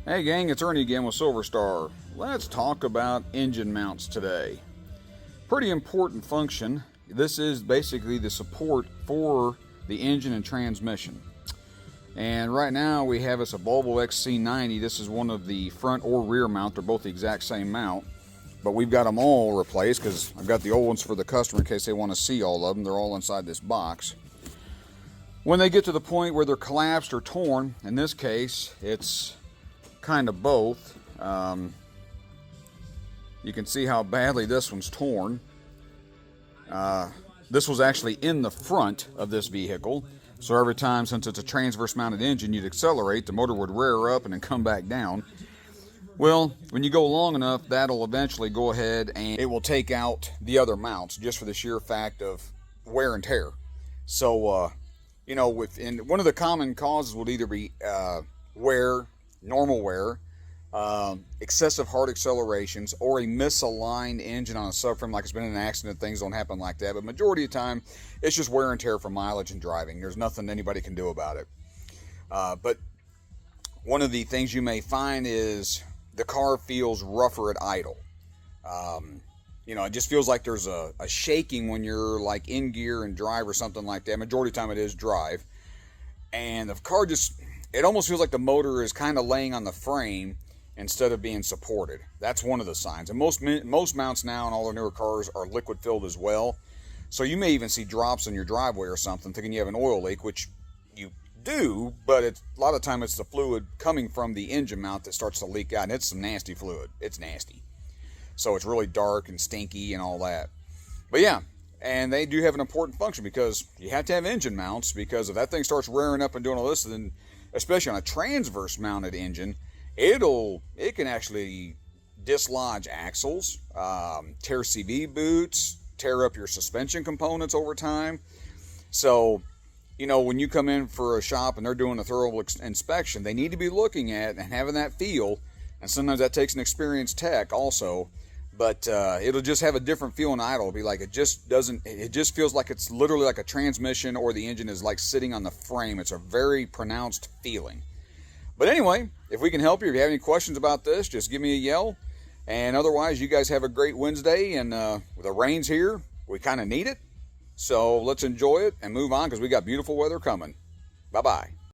Hey gang, it's Ernie again with Silver Star. Let's talk about engine mounts today. Pretty important function. This is basically the support for the engine and transmission. And right now we have us a Volvo XC90. This is one of the front or rear mount. They're both the exact same mount. But we've got them all replaced because I've got the old ones for the customer in case they want to see all of them. They're all inside this box. When they get to the point where they're collapsed or torn, in this case it's kind of both. You can see how badly this one's torn. This was actually in the front of this vehicle, so every time, since it's a transverse mounted engine, you'd accelerate, the motor would rear up and then come back down. Well, when you go long enough, that'll eventually go ahead and it will take out the other mounts just for the sheer fact of wear and tear. So you know, one of the common causes would either be wear, normal wear, excessive hard accelerations, or a misaligned engine on a subframe, like it's been in an accident. Things don't happen like that, but majority of the time it's just wear and tear from mileage and driving. There's nothing anybody can do about it. But one of the things you may find is the car feels rougher at idle. You know, it just feels like there's a shaking when you're like in gear and drive or something like that. Majority of the time it is drive, and the car just, it almost feels like the motor is kind of laying on the frame instead of being supported. That's one of the signs. And most mounts now in all the newer cars are liquid filled as well. So you may even see drops in your driveway or something thinking you have an oil leak, which you do, but a lot of the time it's the fluid coming from the engine mount that starts to leak out, and it's some nasty fluid. It's nasty. So it's really dark and stinky and all that. But yeah, and they do have an important function because you have to have engine mounts, because if that thing starts rearing up and doing all this, then especially on a transverse mounted engine, it can actually dislodge axles, tear CV boots, tear up your suspension components over time. So, you know, when you come in for a shop and they're doing a thorough inspection, they need to be looking at and having that feel. And sometimes that takes an experienced tech also, but it'll just have a different feel in idle. It'll be like, it just feels like it's literally like a transmission, or the engine is like sitting on the frame. It's a very pronounced feeling. But anyway, if we can help you, if you have any questions about this, just give me a yell. And otherwise, you guys have a great Wednesday. And with the rain's here, we kind of need it. So let's enjoy it and move on, because we got beautiful weather coming. Bye-bye.